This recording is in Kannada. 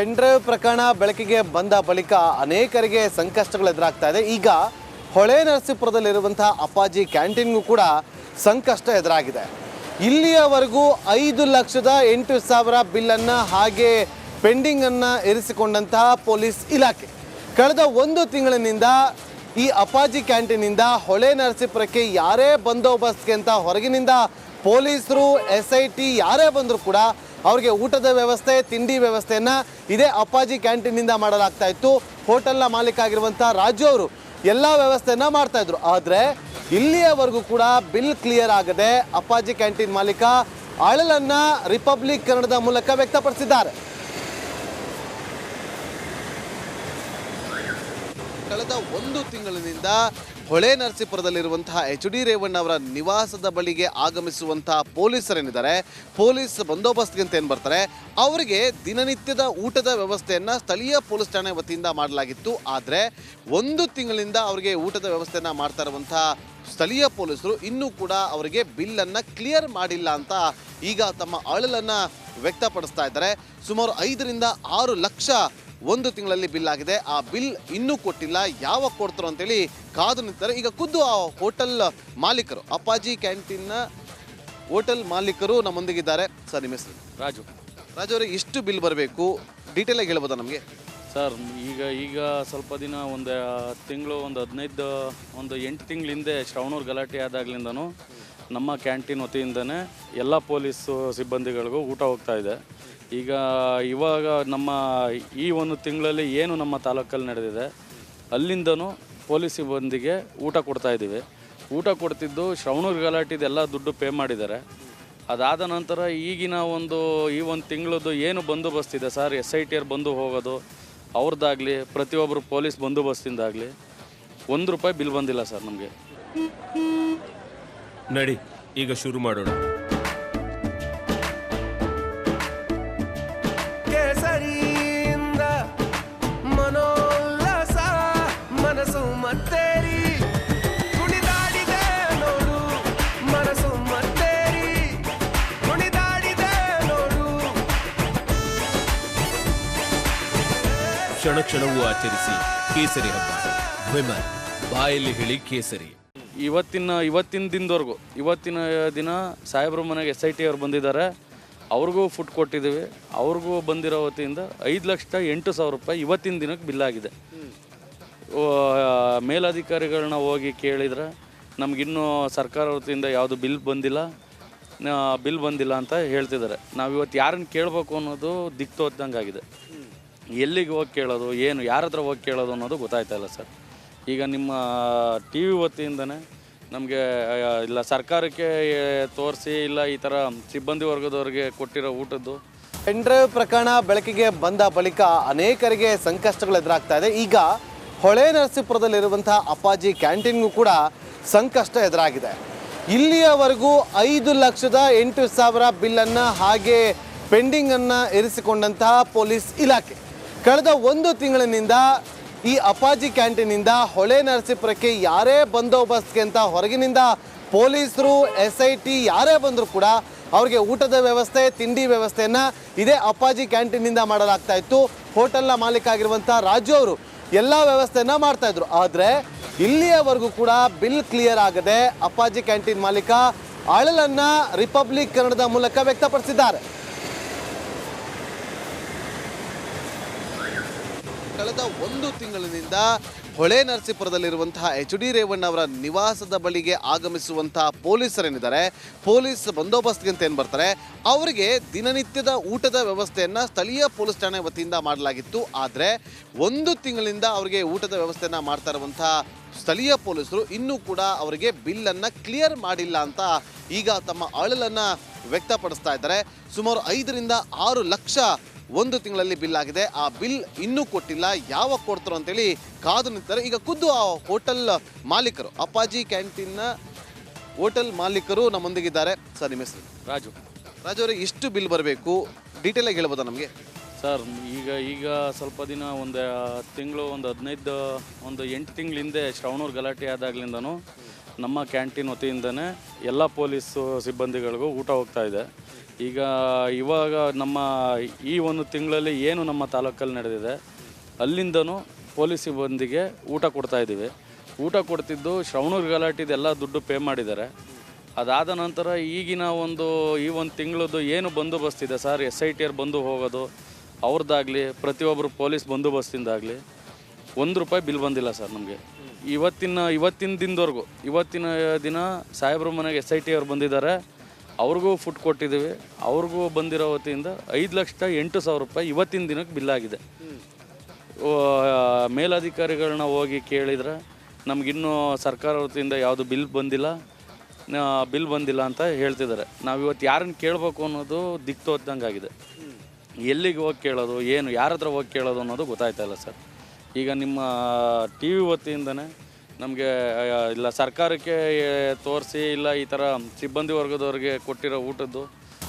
ಪೆನ್ಡ್ರೈವ್ ಪ್ರಕರಣ ಬೆಳಕಿಗೆ ಬಂದ ಬಳಿಕ ಅನೇಕರಿಗೆ ಸಂಕಷ್ಟಗಳು ಎದುರಾಗ್ತಾ ಇದೆ. ಈಗ ಹೊಳೆನರಸೀಪುರದಲ್ಲಿರುವಂತಹ ಅಪ್ಪಾಜಿ ಕ್ಯಾಂಟೀನ್ಗೂ ಕೂಡ ಸಂಕಷ್ಟ ಎದುರಾಗಿದೆ. ಇಲ್ಲಿಯವರೆಗೂ 5,08,000 ಬಿಲ್ಲನ್ನು ಹಾಗೆ ಪೆಂಡಿಂಗನ್ನು ಇರಿಸಿಕೊಂಡಂತಹ ಪೊಲೀಸ್ ಇಲಾಖೆ ಕಳೆದ 1 ತಿಂಗಳಿನಿಂದ ಈ ಅಪ್ಪಾಜಿ ಕ್ಯಾಂಟೀನಿಂದ ಹೊಳೆನರಸೀಪುರಕ್ಕೆ ಯಾರೇ ಬಂದೋಬಸ್ತ್ಗೆ ಅಂತ ಹೊರಗಿನಿಂದ ಪೊಲೀಸರು SIT ಯಾರೇ ಬಂದರೂ ಕೂಡ ಅವರಿಗೆ ಊಟದ ವ್ಯವಸ್ಥೆ ತಿಂಡಿ ವ್ಯವಸ್ಥೆಯನ್ನು ಇದೇ ಅಪ್ಪಾಜಿ ಕ್ಯಾಂಟೀನಿಂದ ಮಾಡಲಾಗ್ತಾ ಇತ್ತು. ಹೋಟೆಲ್ನ ಮಾಲೀಕ ಆಗಿರುವಂಥ ರಾಜು ಅವರು ಎಲ್ಲ ವ್ಯವಸ್ಥೆಯನ್ನು ಮಾಡ್ತಾ ಇದ್ರು. ಆದರೆ ಇಲ್ಲಿಯವರೆಗೂ ಕೂಡ ಬಿಲ್ ಕ್ಲಿಯರ್ ಆಗದೆ ಅಪ್ಪಾಜಿ ಕ್ಯಾಂಟೀನ್ ಮಾಲೀಕ ಅಳಲನ್ನು ರಿಪಬ್ಲಿಕ್ ಕನ್ನಡದ ಮೂಲಕ ವ್ಯಕ್ತಪಡಿಸಿದ್ದಾರೆ. ಕಳೆದ 1 ತಿಂಗಳಿನಿಂದ ಹೊಳೆನರಸೀಪುರದಲ್ಲಿರುವಂತಹ HD ರೇವಣ್ಣ ಅವರ ನಿವಾಸದ ಬಳಿಗೆ ಆಗಮಿಸುವಂತಹ ಪೊಲೀಸರೇನಿದ್ದಾರೆ, ಪೊಲೀಸ್ ಬಂದೋಬಸ್ತ್ಗೆ ಅಂತ ಏನು ಬರ್ತಾರೆ, ಅವರಿಗೆ ದಿನನಿತ್ಯದ ಊಟದ ವ್ಯವಸ್ಥೆಯನ್ನು ಸ್ಥಳೀಯ ಪೊಲೀಸ್ ಠಾಣೆ ವತಿಯಿಂದ ಮಾಡಲಾಗಿತ್ತು. ಆದರೆ 1 ತಿಂಗಳಿಂದ ಅವರಿಗೆ ಊಟದ ವ್ಯವಸ್ಥೆಯನ್ನು ಮಾಡ್ತಾ ಇರುವಂತಹ ಸ್ಥಳೀಯ ಪೊಲೀಸರು ಇನ್ನೂ ಕೂಡ ಅವರಿಗೆ ಬಿಲ್ಲನ್ನು ಕ್ಲಿಯರ್ ಮಾಡಿಲ್ಲ ಅಂತ ಈಗ ತಮ್ಮ ಅಳಲನ್ನು ವ್ಯಕ್ತಪಡಿಸ್ತಾ ಇದ್ದಾರೆ. ಸುಮಾರು 5ರಿಂದ 6 ಲಕ್ಷ 1 ತಿಂಗಳಲ್ಲಿ ಬಿಲ್ ಆಗಿದೆ. ಆ ಬಿಲ್ ಇನ್ನೂ ಕೊಟ್ಟಿಲ್ಲ, ಯಾವಾಗ ಕೊಡ್ತಾರೋ ಅಂತೇಳಿ ಕಾದು ನಿಂತಾರೆ. ಈಗ ಖುದ್ದು ಆ ಹೋಟೆಲ್ ಮಾಲೀಕರು, ಅಪ್ಪಾಜಿ ಕ್ಯಾಂಟೀನ್ನ ಹೋಟೆಲ್ ಮಾಲೀಕರು ನಮ್ಮೊಂದಿಗಿದ್ದಾರೆ. ಸರ್, ನಿಮ್ಮ ಹೆಸರು? ರಾಜು ಅವರೇ, ಎಷ್ಟು ಬಿಲ್ ಬರಬೇಕು ಡೀಟೇಲಾಗಿ ಹೇಳ್ಬೋದಾ ನಮಗೆ? ಸರ್, ಈಗ ಸ್ವಲ್ಪ ದಿನ ಒಂದು ತಿಂಗಳು, ಒಂದು 8 ತಿಂಗಳ ಹಿಂದೆ ಶ್ರವಣೂರು ಗಲಾಟೆ ಆದಾಗ್ಲಿಂದನೂ ನಮ್ಮ ಕ್ಯಾಂಟೀನ್ ವತಿಯಿಂದನೇ ಎಲ್ಲ ಪೊಲೀಸು ಸಿಬ್ಬಂದಿಗಳಿಗೂ ಊಟ ಹೋಗ್ತಾ ಇದೆ. ಇವಾಗ ನಮ್ಮ ಈ 1 ತಿಂಗಳಲ್ಲಿ ಏನು ನಮ್ಮ ತಾಲೂಕಲ್ಲಿ ನಡೆದಿದೆ ಅಲ್ಲಿಂದನೂ ಪೊಲೀಸ್ ಸಿಬ್ಬಂದಿಗೆ ಊಟ ಕೊಡ್ತಾ ಇದ್ದೀವಿ. ಊಟ ಕೊಡ್ತಿದ್ದು ಶ್ರವಣೂರು ಗಲಾಟೆದೆಲ್ಲ ದುಡ್ಡು ಪೇ ಮಾಡಿದ್ದಾರೆ. ಅದಾದ ನಂತರ ಈಗಿನ ಈ 1 ತಿಂಗಳದ್ದು ಏನು ಬಂದೋಬಸ್ತಿದೆ ಸರ್, SIT ಅವ್ರು ಬಂದು ಹೋಗೋದು ಅವ್ರದ್ದಾಗಲಿ ಪ್ರತಿಯೊಬ್ಬರು ಪೊಲೀಸ್ ಬಂದೋಬಸ್ತಿಂದಾಗಲಿ ₹1 ಬಿಲ್ ಬಂದಿಲ್ಲ ಸರ್ ನಮಗೆ. ನಡಿ, ಈಗ ಶುರು ಮಾಡೋಣ. ಕ್ಷಣ ಕ್ಷಣವೂ ಆಚರಿಸಿ ಕೇಸರಿ ಹಬ್ಬ. ವಿಮಲ್, ಬಾಯಲ್ಲಿ ಹೇಳಿ ಕೇಸರಿ. ಇವತ್ತಿನ ದಿನ ಸಾಹೇಬ್ರ ಮನೆಗೆ SIT ಅವ್ರು ಬಂದಿದ್ದಾರೆ. ಅವ್ರಿಗೂ ಫುಡ್ ಕೊಟ್ಟಿದ್ದೀವಿ. ಅವ್ರಿಗೂ ಬಂದಿರೋ ವತಿಯಿಂದ ₹5,08,000 ಇವತ್ತಿನ ದಿನಕ್ಕೆ ಬಿಲ್ ಆಗಿದೆ. ಮೇಲಧಿಕಾರಿಗಳನ್ನ ಹೋಗಿ ಕೇಳಿದರೆ ನಮಗಿನ್ನೂ ಸರ್ಕಾರ ವತಿಯಿಂದ ಯಾವುದು ಬಿಲ್ ಬಂದಿಲ್ಲ ಅಂತ ಹೇಳ್ತಿದ್ದಾರೆ. ನಾವು ಇವತ್ತು ಯಾರನ್ನು ಕೇಳಬೇಕು ಅನ್ನೋದು ದಿಕ್ಕು ತೋಚದಂಗೆ ಆಗಿದೆ. ಎಲ್ಲಿಗೆ ಹೋಗಿ ಕೇಳೋದು, ಏನು ಯಾರ ಹತ್ರ ಹೋಗಿ ಕೇಳೋದು ಅನ್ನೋದು ಗೊತ್ತಾಯ್ತಾಯಿಲ್ಲ ಸರ್. ಈಗ ನಿಮ್ಮ TV ವತಿಯಿಂದನೇ ನಮಗೆ ಇಲ್ಲ ಸರ್ಕಾರಕ್ಕೆ ತೋರಿಸಿ, ಇಲ್ಲ ಈ ಥರ ಸಿಬ್ಬಂದಿ ವರ್ಗದವ್ರಿಗೆ ಕೊಟ್ಟಿರೋ ಊಟದ್ದು. ಪೆನ್ಡ್ರೈವ್ ಪ್ರಕರಣ ಬೆಳಕಿಗೆ ಬಂದ ಬಳಿಕ ಅನೇಕರಿಗೆ ಸಂಕಷ್ಟಗಳು ಎದುರಾಗ್ತಾ ಇದೆ. ಈಗ ಹೊಳೆನರಸೀಪುರದಲ್ಲಿರುವಂತಹ ಅಪ್ಪಾಜಿ ಕ್ಯಾಂಟೀನ್ಗೂ ಕೂಡ ಸಂಕಷ್ಟ ಎದುರಾಗಿದೆ. ಇಲ್ಲಿಯವರೆಗೂ 5,08,000 ಬಿಲ್ಲನ್ನು ಹಾಗೆ ಪೆಂಡಿಂಗನ್ನು ಇರಿಸಿಕೊಂಡಂತಹ ಪೊಲೀಸ್ ಇಲಾಖೆ ಕಳೆದ 1 ತಿಂಗಳಿನಿಂದ ಈ ಅಪ್ಪಾಜಿ ಕ್ಯಾಂಟೀನಿಂದ ಹೊಳೆನರಸೀಪುರಕ್ಕೆ ಯಾರೇ ಬಂದೋಬಸ್ತ್ಗೆ ಅಂತ ಹೊರಗಿನಿಂದ ಪೊಲೀಸರು SIT ಯಾರೇ ಬಂದರೂ ಕೂಡ ಅವರಿಗೆ ಊಟದ ವ್ಯವಸ್ಥೆ ತಿಂಡಿ ವ್ಯವಸ್ಥೆಯನ್ನು ಇದೇ ಅಪ್ಪಾಜಿ ಕ್ಯಾಂಟೀನಿಂದ ಮಾಡಲಾಗ್ತಾ ಇತ್ತು. ಹೋಟೆಲ್ನ ಮಾಲೀಕ ಆಗಿರುವಂಥ ರಾಜು ಅವರು ಎಲ್ಲ ವ್ಯವಸ್ಥೆಯನ್ನು ಮಾಡ್ತಾ ಇದ್ರು. ಆದರೆ ಇಲ್ಲಿಯವರೆಗೂ ಕೂಡ ಬಿಲ್ ಕ್ಲಿಯರ್ ಆಗದೆ ಅಪ್ಪಾಜಿ ಕ್ಯಾಂಟೀನ್ ಮಾಲೀಕ ಅಳಲನ್ನು ರಿಪಬ್ಲಿಕ್ ಕನ್ನಡದ ಮೂಲಕ ವ್ಯಕ್ತಪಡಿಸಿದ್ದಾರೆ. ಕಳೆದ 1 ತಿಂಗಳಿನಿಂದ ಹೊಳೆನರಸೀಪುರದಲ್ಲಿರುವಂತಹ HD ರೇವಣ್ಣ ಅವರ ನಿವಾಸದ ಬಳಿಗೆ ಆಗಮಿಸುವಂತಹ ಪೊಲೀಸರೇನಿದ್ದಾರೆ, ಪೊಲೀಸ್ ಬಂದೋಬಸ್ತ್ಗೆ ಅಂತ ಏನು ಬರ್ತಾರೆ, ಅವರಿಗೆ ದಿನನಿತ್ಯದ ಊಟದ ವ್ಯವಸ್ಥೆಯನ್ನು ಸ್ಥಳೀಯ ಪೊಲೀಸ್ ಠಾಣೆ ವತಿಯಿಂದ ಮಾಡಲಾಗಿತ್ತು. ಆದರೆ 1 ತಿಂಗಳಿಂದ ಅವರಿಗೆ ಊಟದ ವ್ಯವಸ್ಥೆಯನ್ನು ಮಾಡ್ತಾ ಇರುವಂತಹ ಸ್ಥಳೀಯ ಪೊಲೀಸರು ಇನ್ನೂ ಕೂಡ ಅವರಿಗೆ ಬಿಲ್ಲನ್ನು ಕ್ಲಿಯರ್ ಮಾಡಿಲ್ಲ ಅಂತ ಈಗ ತಮ್ಮ ಅಳಲನ್ನು ವ್ಯಕ್ತಪಡಿಸ್ತಾ ಇದ್ದಾರೆ. ಸುಮಾರು 5ರಿಂದ 6 ಲಕ್ಷ 1 ತಿಂಗಳಲ್ಲಿ ಬಿಲ್ ಆಗಿದೆ. ಆ ಬಿಲ್ ಇನ್ನೂ ಕೊಟ್ಟಿಲ್ಲ, ಯಾವಾಗ ಕೊಡ್ತಾರೋ ಅಂತೇಳಿ ಕಾದು ನಿಂತಾರೆ. ಈಗ ಖುದ್ದು ಆ ಹೋಟೆಲ್ ಮಾಲೀಕರು, ಅಪ್ಪಾಜಿ ಕ್ಯಾಂಟೀನ್ನ ಹೋಟೆಲ್ ಮಾಲೀಕರು ನಮ್ಮೊಂದಿಗಿದ್ದಾರೆ. ಸರ್, ನಿಮ್ಮ ಹೆಸರು? ರಾಜು ಅವರೇ, ಎಷ್ಟು ಬಿಲ್ ಬರಬೇಕು ಡೀಟೇಲಾಗಿ ಹೇಳ್ಬೋದಾ ನಮಗೆ? ಸರ್, ಈಗ ಸ್ವಲ್ಪ ದಿನ ಒಂದು ತಿಂಗಳು, ಒಂದು 8 ತಿಂಗಳ ಹಿಂದೆ ಶ್ರವಣೂರು ಗಲಾಟೆ ಆದಾಗ್ಲಿಂದನೂ ನಮ್ಮ ಕ್ಯಾಂಟೀನ್ ವತಿಯಿಂದನೇ ಎಲ್ಲ ಪೊಲೀಸು ಸಿಬ್ಬಂದಿಗಳಿಗೂ ಊಟ ಹೋಗ್ತಾ ಇದೆ. ಈಗ ಇವಾಗ ನಮ್ಮ ಈ ಒಂದು ತಿಂಗಳಲ್ಲಿ ಏನು ನಮ್ಮ ತಾಲೂಕಲ್ಲಿ ನಡೆದಿದೆ ಅಲ್ಲಿಂದನೂ ಪೊಲೀಸ್ ಸಿಬ್ಬಂದಿಗೆ ಊಟ ಕೊಡ್ತಾಯಿದ್ದೀವಿ. ಊಟ ಕೊಡ್ತಿದ್ದು ಶ್ರವಣೂರು ಗಲಾಟೆದೆಲ್ಲ ದುಡ್ಡು ಪೇ ಮಾಡಿದ್ದಾರೆ. ಅದಾದ ನಂತರ ಈಗಿನ ಈ ಒಂದು ತಿಂಗಳದ್ದು ಏನು ಬಂದೋಬಸ್ತ್ ಇದೆ ಸರ್, SITR ಬಂದು ಹೋಗೋದು ಅವ್ರದ್ದಾಗಲಿ ಪ್ರತಿಯೊಬ್ಬರು ಪೊಲೀಸ್ ಬಂದೋಬಸ್ತಿಂದಾಗಲಿ ₹1 ಬಿಲ್ ಬಂದಿಲ್ಲ ಸರ್ ನಮಗೆ. ಇವತ್ತಿನ ದಿನದವರೆಗೂ ಇವತ್ತಿನ ದಿನ ಸಾಹೇಬ್ರ ಮನೆಗೆ SITR ಬಂದಿದ್ದಾರೆ, ಅವ್ರಿಗೂ ಫುಡ್ ಕೊಟ್ಟಿದ್ದೀವಿ. ಅವ್ರಿಗೂ ಬಂದಿರೋ ವತಿಯಿಂದ ₹5,08,000 ಇವತ್ತಿನ ದಿನಕ್ಕೆ ಬಿಲ್ಲಾಗಿದೆ. ಮೇಲಧಿಕಾರಿಗಳನ್ನ ಹೋಗಿ ಕೇಳಿದರೆ ನಮಗಿನ್ನೂ ಸರ್ಕಾರ ವತಿಯಿಂದ ಯಾವುದು ಬಿಲ್ ಬಂದಿಲ್ಲ ಅಂತ ಹೇಳ್ತಿದ್ದಾರೆ. ನಾವು ಇವತ್ತು ಯಾರನ್ನು ಕೇಳಬೇಕು ಅನ್ನೋದು ದಿಕ್ಕು ತೋಚದಂಗೆ ಆಗಿದೆ. ಎಲ್ಲಿಗೆ ಹೋಗಿ ಕೇಳೋದು, ಏನು ಯಾರ ಹತ್ರ ಹೋಗಿ ಕೇಳೋದು ಅನ್ನೋದು ಗೊತ್ತಾಯ್ತಾ ಇಲ್ಲ ಸರ್. ಈಗ ನಿಮ್ಮ TV ವತಿಯಿಂದನೇ ನಮಗೆ ಇಲ್ಲ ಸರ್ಕಾರಕ್ಕೆ ತೋರಿಸಿ ಇಲ್ಲ ಈ ಥರ ಸಿಬ್ಬಂದಿ ವರ್ಗದವ್ರಿಗೆ ಕೊಟ್ಟಿರೋ ಊಟದ್ದು